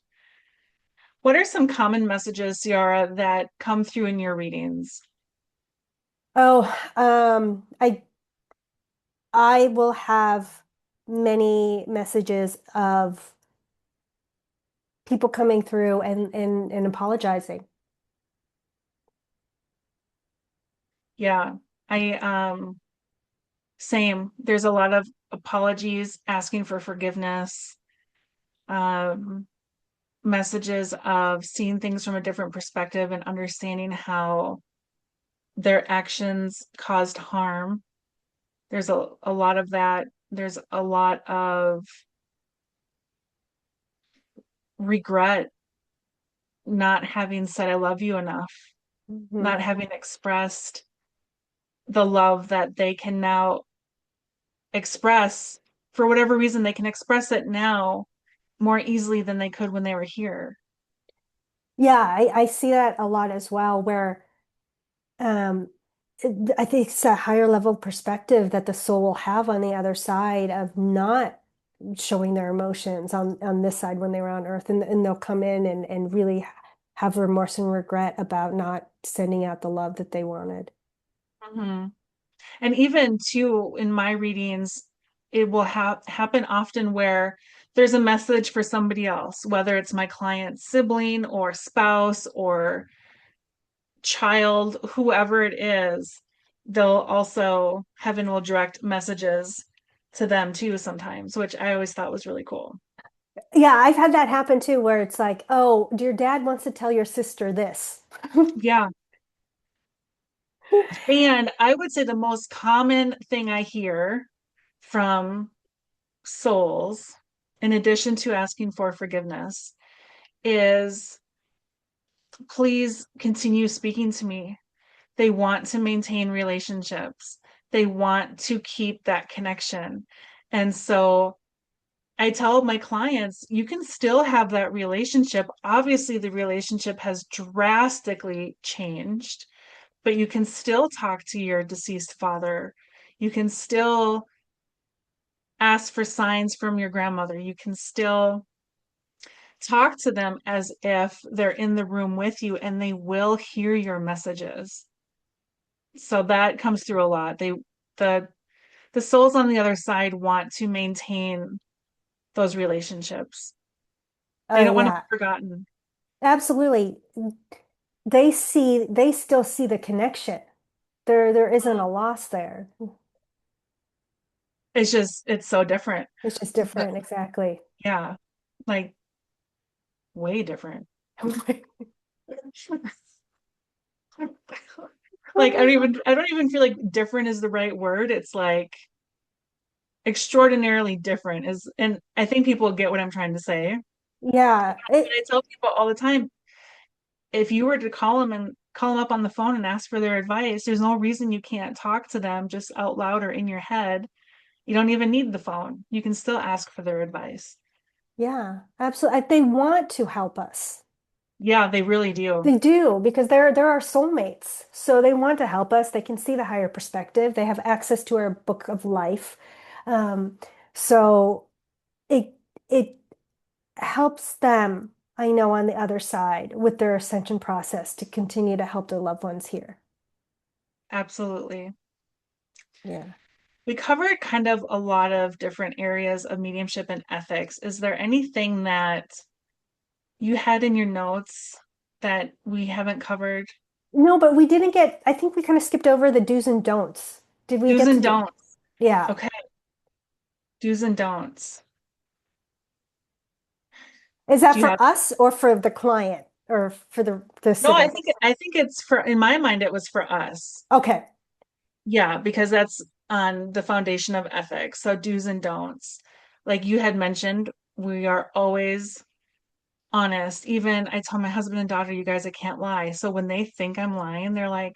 Speaker 1: What are some common messages, Ciara, that come through in your readings?
Speaker 2: Oh, I will have many messages of people coming through and apologizing.
Speaker 1: Yeah. I same. There's a lot of apologies, asking for forgiveness, um, messages of seeing things from a different perspective and understanding how their actions caused harm. There's a lot of that. There's a lot of regret not having said I love you enough,
Speaker 2: Mhm.
Speaker 1: not having expressed the love that they can now express. For whatever reason, they can express it now more easily than they could when they were here.
Speaker 2: Yeah, I see that a lot as well, where Um, I think it's a higher level perspective that the soul will have on the other side of not showing their emotions on this side when they were on Earth, and they'll come in and really have remorse and regret about not sending out the love that they wanted.
Speaker 1: Mhm. And even too, in my readings, it will happen often where there's a message for somebody else, whether it's my client's sibling or spouse or child, whoever it is, they'll also, heaven will direct messages to them too sometimes, which I always thought was really cool.
Speaker 2: Yeah, I've had that happen too, where it's like, oh, your dad wants to tell your sister this.
Speaker 1: Yeah, And I would say the most common thing I hear from souls, in addition to asking for forgiveness, is please continue speaking to me. They want to maintain relationships, they want to keep that connection. And so I tell my clients, you can still have that relationship. Obviously, the relationship has drastically changed, but you can still talk to your deceased father. You can still ask for signs from your grandmother. You can still talk to them as if they're in the room with you and they will hear your messages. So that comes through a lot. The the souls on the other side want to maintain those relationships.
Speaker 2: Oh
Speaker 1: They don't want to be
Speaker 2: yeah,
Speaker 1: forgotten.
Speaker 2: absolutely. They still see the connection. There isn't a loss there.
Speaker 1: It's so different.
Speaker 2: It's just
Speaker 1: But
Speaker 2: different, exactly.
Speaker 1: yeah, like way different. Like I don't even feel like different is the right word. It's like extraordinarily different is, and I think people get what I'm trying to say. And
Speaker 2: Yeah,
Speaker 1: I tell people all the time, if you were to call them up on the phone and ask for their advice, there's no reason you can't talk to them just out loud or in your head. You don't even need the phone. You can still ask for their advice.
Speaker 2: yeah, absolutely. They want to help us.
Speaker 1: Yeah, they really do.
Speaker 2: They do because they're our soulmates. So they want to help us. They can see the higher perspective. They have access to our book of life. Um, so it it helps them, I know, on the other side with their ascension process to continue to help their loved ones here.
Speaker 1: Absolutely.
Speaker 2: Yeah.
Speaker 1: We covered kind of a lot of different areas of mediumship and ethics. Is there anything that you had in your notes that we haven't covered?
Speaker 2: No, but we didn't get, I think we kind of skipped over the do's and don'ts. Did we
Speaker 1: Do's
Speaker 2: get to
Speaker 1: and
Speaker 2: do?
Speaker 1: don'ts.
Speaker 2: Yeah.
Speaker 1: Okay, do's and don'ts.
Speaker 2: Is that
Speaker 1: Do you
Speaker 2: for
Speaker 1: have?
Speaker 2: us or for the client or for the
Speaker 1: No,
Speaker 2: siblings?
Speaker 1: I think it's for, in my mind it was for us.
Speaker 2: Okay.
Speaker 1: Yeah, because that's on the foundation of ethics. So do's and don'ts. Like you had mentioned, we are always honest. Even I tell my husband and daughter, you guys, I can't lie. So when they think I'm lying, they're like,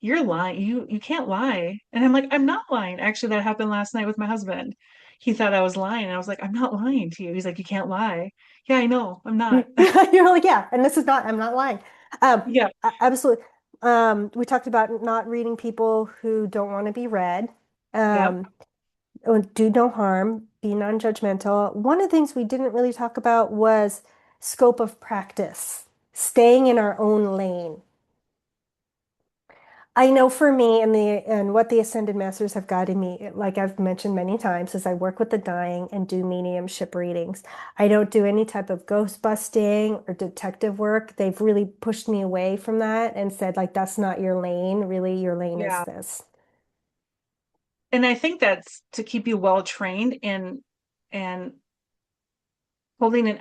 Speaker 1: "You're lying. You can't lie." And I'm like, "I'm not lying." Actually, that happened last night with my husband. He thought I was lying. And I was like, "I'm not lying to you." He's like, "You can't lie." Yeah, I know. I'm not.
Speaker 2: You're like, yeah, and this is not, I'm not lying. Um,
Speaker 1: Yeah.
Speaker 2: Absolutely. We talked about not reading people who don't want to be read.
Speaker 1: Yep.
Speaker 2: Um, do no harm, be non-judgmental. One of the things we didn't really talk about was scope of practice, staying in our own lane. I know for me and what the Ascended Masters have guided me, like I've mentioned many times, is I work with the dying and do mediumship readings. I don't do any type of ghost busting or detective work. They've really pushed me away from that and said, like, that's not your lane. Really, your lane is
Speaker 1: Yeah.
Speaker 2: this.
Speaker 1: And I think that's to keep you well trained in and holding an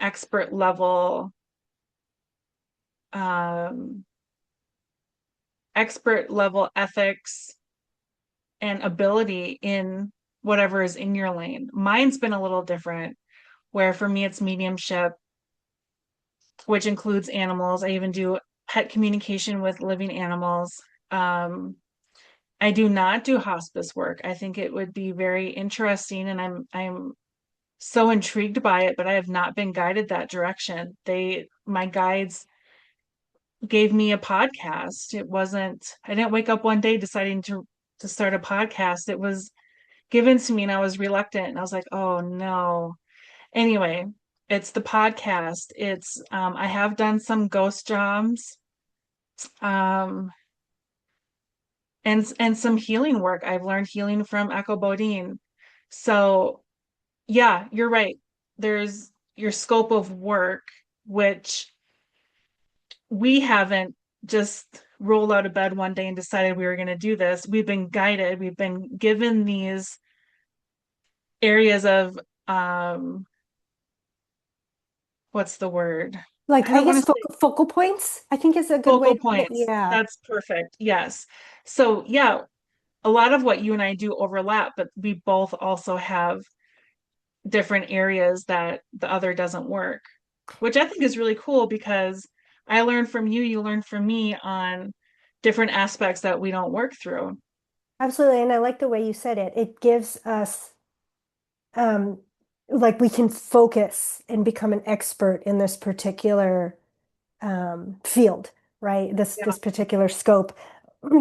Speaker 1: um, expert level ethics and ability in whatever is in your lane. Mine's been a little different, where for me it's mediumship, which includes animals. I even do pet communication with living animals. Um, I do not do hospice work. I think it would be very interesting, and I'm so intrigued by it, but I have not been guided that direction. My guides gave me a podcast. It wasn't, I didn't wake up one day deciding to start a podcast. It was given to me and I was reluctant and I was like, oh no. Anyway, it's the podcast. It's I have done some ghost jobs um and some healing work. I've learned healing from Echo Bodine. So yeah, you're right. There's your scope of work, which we haven't just rolled out of bed one day and decided we were going to do this. We've been guided, we've been given these areas of um what's the word?
Speaker 2: Like,
Speaker 1: I
Speaker 2: I
Speaker 1: don't want
Speaker 2: guess
Speaker 1: to say
Speaker 2: focal points, I think is a good way
Speaker 1: focal
Speaker 2: to put it.
Speaker 1: points.
Speaker 2: Yeah,
Speaker 1: That's perfect. Yes. So yeah, a lot of what you and I do overlap, but we both also have different areas that the other doesn't work, which I think is really cool because I learned from you, you learned from me on different aspects that we don't work through.
Speaker 2: absolutely. And I like the way you said it. It gives us um like we can focus and become an expert in this particular field, right?
Speaker 1: Yeah.
Speaker 2: This particular scope.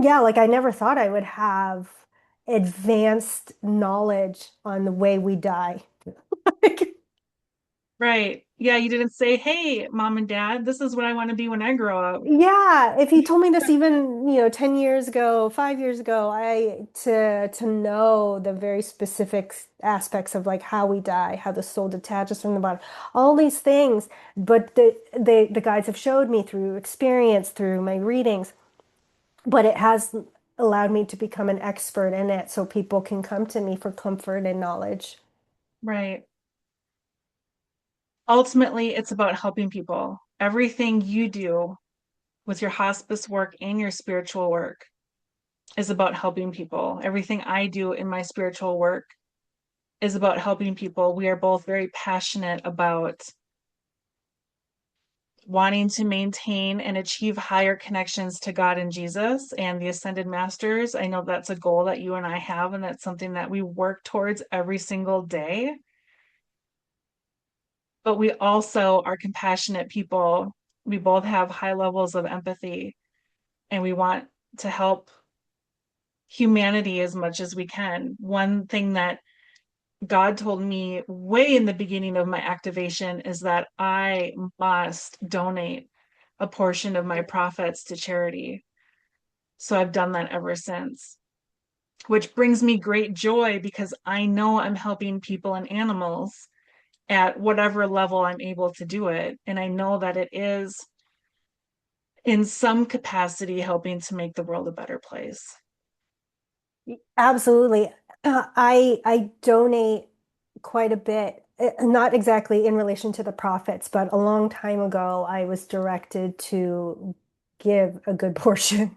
Speaker 2: Yeah, like I never thought I would have advanced knowledge on the way we die. Like,
Speaker 1: Right. Yeah, you didn't say, "Hey, mom and dad, this is what I want to be when I grow up."
Speaker 2: yeah, if you told me this even, 10 years ago, 5 years ago, I to know the very specific aspects of like how we die, how the soul detaches from the body, all these things. But the guides have showed me through experience, through my readings, but it has allowed me to become an expert in it so people can come to me for comfort and knowledge.
Speaker 1: Right. Ultimately, it's about helping people. Everything you do with your hospice work and your spiritual work is about helping people. Everything I do in my spiritual work is about helping people. We are both very passionate about wanting to maintain and achieve higher connections to God and Jesus and the ascended masters. I know that's a goal that you and I have, and that's something that we work towards every single day. But we also are compassionate people. We both have high levels of empathy, and we want to help humanity as much as we can. One thing that God told me way in the beginning of my activation is that I must donate a portion of my profits to charity. So I've done that ever since, which brings me great joy because I know I'm helping people and animals at whatever level I'm able to do it. And I know that it is in some capacity helping to make the world a better place.
Speaker 2: Absolutely. I donate quite a bit, not exactly in relation to the profits, but a long time ago, I was directed to give a good portion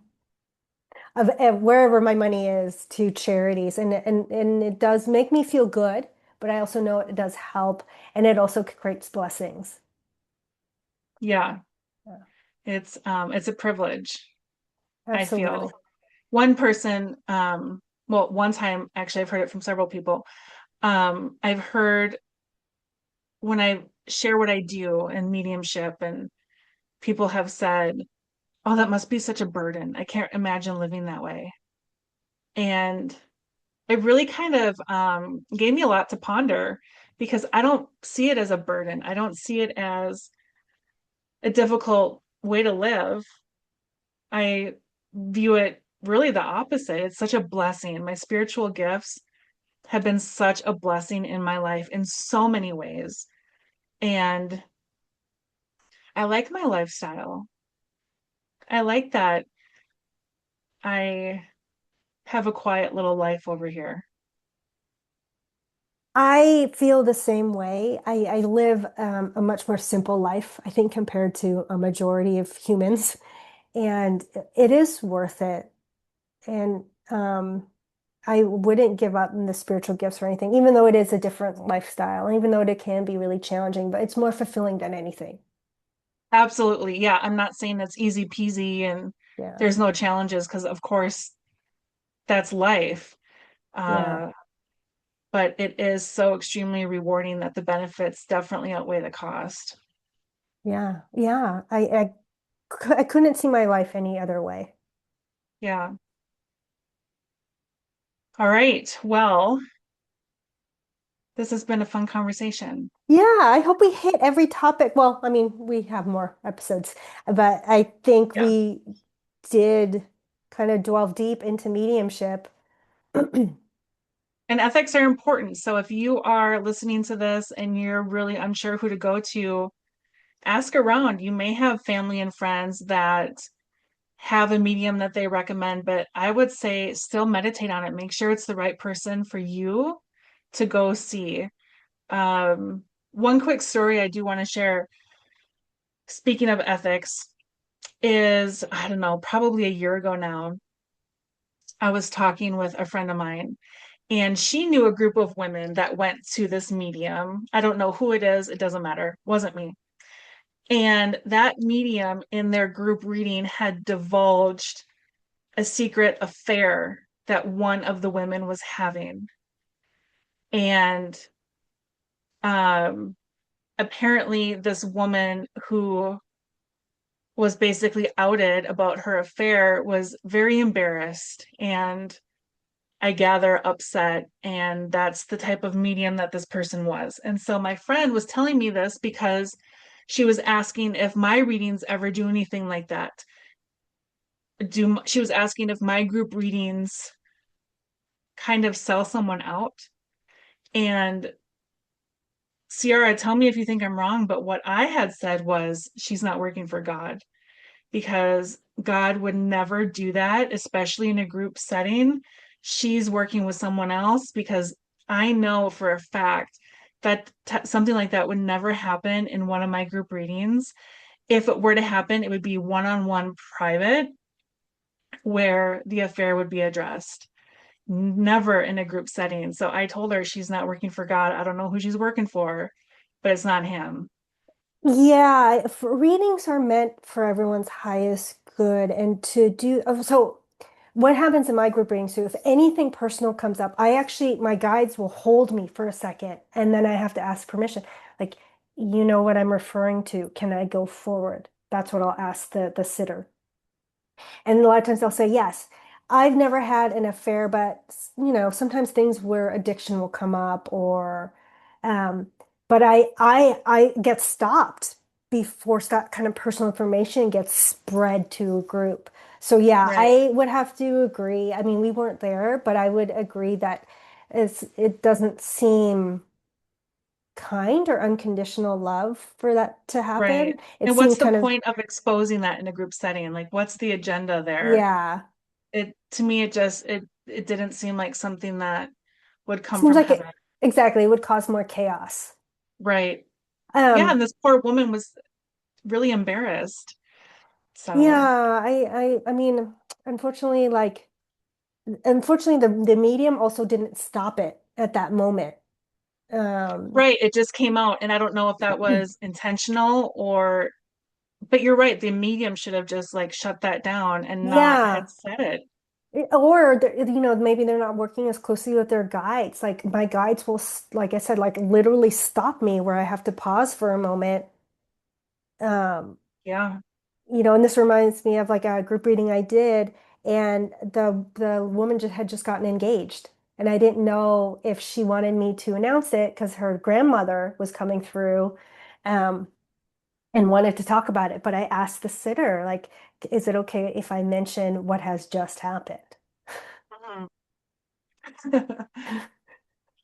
Speaker 2: of wherever my money is to charities, and it does make me feel good, but I also know it does help, and it also creates blessings.
Speaker 1: Yeah,
Speaker 2: Yeah,
Speaker 1: it's a privilege, I
Speaker 2: absolutely.
Speaker 1: feel. One person, well, one time actually I've heard it from several people. I've heard when I share what I do in mediumship and people have said, "Oh, that must be such a burden. I can't imagine living that way." And it really kind of gave me a lot to ponder because I don't see it as a burden. I don't see it as a difficult way to live. I view it really the opposite. It's such a blessing. My spiritual gifts have been such a blessing in my life in so many ways. And I like my lifestyle. I like that I have a quiet little life over here.
Speaker 2: I feel the same way. I live a much more simple life, I think, compared to a majority of humans. And it is worth it. And I wouldn't give up on the spiritual gifts or anything, even though it is a different lifestyle, and even though it can be really challenging, but it's more fulfilling than anything.
Speaker 1: Absolutely. Yeah, I'm not saying it's easy peasy and
Speaker 2: Yeah.
Speaker 1: there's no challenges because, of course, that's life.
Speaker 2: Yeah.
Speaker 1: Uh, but it is so extremely rewarding that the benefits definitely outweigh the cost.
Speaker 2: Yeah. Yeah. I couldn't see my life any other way.
Speaker 1: Yeah. All right. Well, this has been a fun conversation.
Speaker 2: Yeah, I hope we hit every topic. Well, I mean, we have more episodes, but I think
Speaker 1: Yeah.
Speaker 2: we did kind of delve deep into mediumship.
Speaker 1: And ethics are important. So if you are listening to this and you're really unsure who to go to, ask around. You may have family and friends that have a medium that they recommend, but I would say still meditate on it. Make sure it's the right person for you to go see. One quick story I do want to share. speaking of ethics, is I don't know, probably a year ago now, I was talking with a friend of mine, and she knew a group of women that went to this medium. I don't know who it is, it doesn't matter. Wasn't me. And that medium in their group reading had divulged a secret affair that one of the women was having. And um, apparently, this woman who was basically outed about her affair was very embarrassed and I gather upset. And that's the type of medium that this person was. And so my friend was telling me this because she was asking if my readings ever do anything like that. She was asking if my group readings kind of sell someone out. And Ciara, tell me if you think I'm wrong, but what I had said was she's not working for God because God would never do that, especially in a group setting. She's working with someone else because I know for a fact that something like that would never happen in one of my group readings. If it were to happen, it would be one on one private where the affair would be addressed, never in a group setting. So I told her she's not working for God. I don't know who she's working for, but it's not him.
Speaker 2: Yeah, readings are meant for everyone's highest good and to do so what happens in my group readings too, if anything personal comes up, my guides will hold me for a second and then I have to ask permission. Like, you know what I'm referring to. Can I go forward? That's what I'll ask the sitter. And a lot of times they'll say yes. I've never had an affair, but sometimes things where addiction will come up or um, but I get stopped before that kind of personal information gets spread to a group. So yeah,
Speaker 1: Right.
Speaker 2: I would have to agree. I mean, we weren't there, but I would agree that it doesn't seem kind or unconditional love for that to
Speaker 1: Right.
Speaker 2: happen. It
Speaker 1: And what's
Speaker 2: seemed
Speaker 1: the
Speaker 2: kind of,
Speaker 1: point of exposing that in a group setting? Like, what's the agenda there?
Speaker 2: yeah.
Speaker 1: It to me, it didn't seem like something that would come
Speaker 2: Seems
Speaker 1: from
Speaker 2: like
Speaker 1: heaven.
Speaker 2: exactly, it would cause more chaos.
Speaker 1: Right. Yeah,
Speaker 2: Um,
Speaker 1: and this poor woman was really embarrassed. So,
Speaker 2: yeah, I mean, unfortunately, unfortunately, the medium also didn't stop it at that moment. Um,
Speaker 1: right, it just came out, and I don't know if that was intentional or, but you're right, the medium should have just like shut that down and not had
Speaker 2: yeah.
Speaker 1: said it.
Speaker 2: Or maybe they're not working as closely with their guides. Like my guides will, like I said, like literally stop me where I have to pause for a moment. Um,
Speaker 1: Yeah.
Speaker 2: and this reminds me of like a group reading I did, and the woman just had just gotten engaged, and I didn't know if she wanted me to announce it because her grandmother was coming through, um, and wanted to talk about it. But I asked the sitter, like, is it okay if I mention what has just happened?
Speaker 1: Mhm.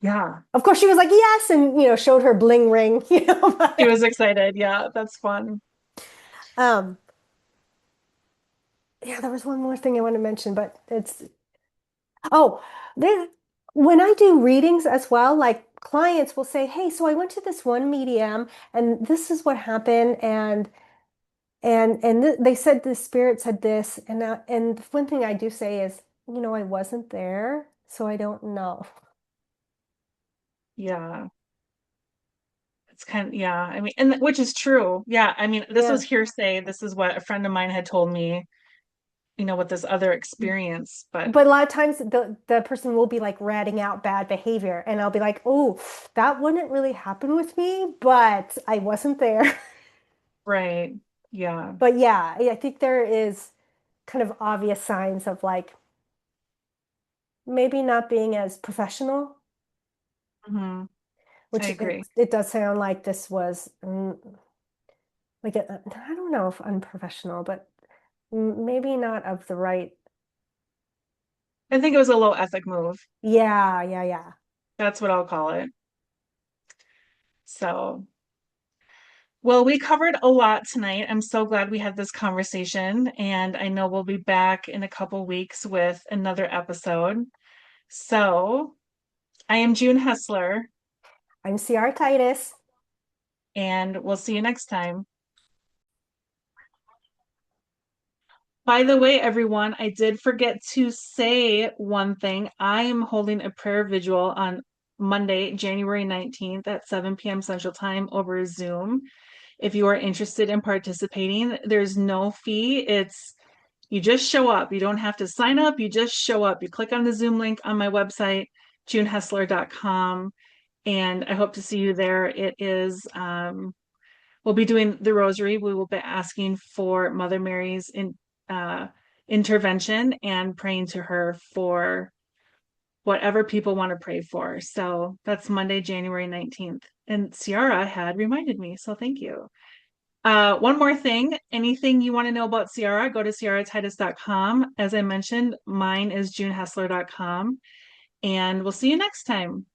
Speaker 1: Yeah.
Speaker 2: Of course, she was like, yes, and showed her bling ring,
Speaker 1: She was excited. Yeah, that's fun.
Speaker 2: Um, yeah, there was one more thing I want to mention, but oh, there, when I do readings as well, like clients will say, "Hey, so I went to this one medium and this is what happened and th they said the spirit said this and the one thing I do say is, I wasn't there, so I don't know."
Speaker 1: Yeah. It's kind of, yeah. I mean, and which is true. Yeah. I mean, this was
Speaker 2: Yeah.
Speaker 1: hearsay. This is what a friend of mine had told me, with this other experience. But
Speaker 2: But a lot of times the person will be like ratting out bad behavior and I'll be like, "Oh, that wouldn't really happen with me, but I wasn't there."
Speaker 1: right. Yeah.
Speaker 2: But yeah, I think there is kind of obvious signs of like maybe not being as professional,
Speaker 1: Hmm. I
Speaker 2: which it,
Speaker 1: agree.
Speaker 2: it does sound like this was like I don't know if unprofessional, but maybe not of the right.
Speaker 1: I think it was a low ethic move.
Speaker 2: Yeah, yeah, yeah.
Speaker 1: That's what I'll call it. So, well, we covered a lot tonight. I'm so glad we had this conversation, and I know we'll be back in a couple weeks with another episode. So, I am June Hessler,
Speaker 2: I'm Ciara Titus.
Speaker 1: and we'll see you next time. By the way, everyone, I did forget to say one thing. I am holding a prayer vigil on Monday, January 19th at 7 p.m. Central Time over Zoom. If you are interested in participating, there's no fee. It's you just show up. You don't have to sign up. You just show up. You click on the Zoom link on my website, junehessler.com, and I hope to see you there. We'll be doing the rosary. We will be asking for Mother Mary's uh, intervention and praying to her for whatever people want to pray for. So that's Monday, January 19th. And Ciara had reminded me, so thank you. One more thing, anything you want to know about Ciara, go to ciaratitus.com. As I mentioned, mine is junehessler.com. And we'll see you next time.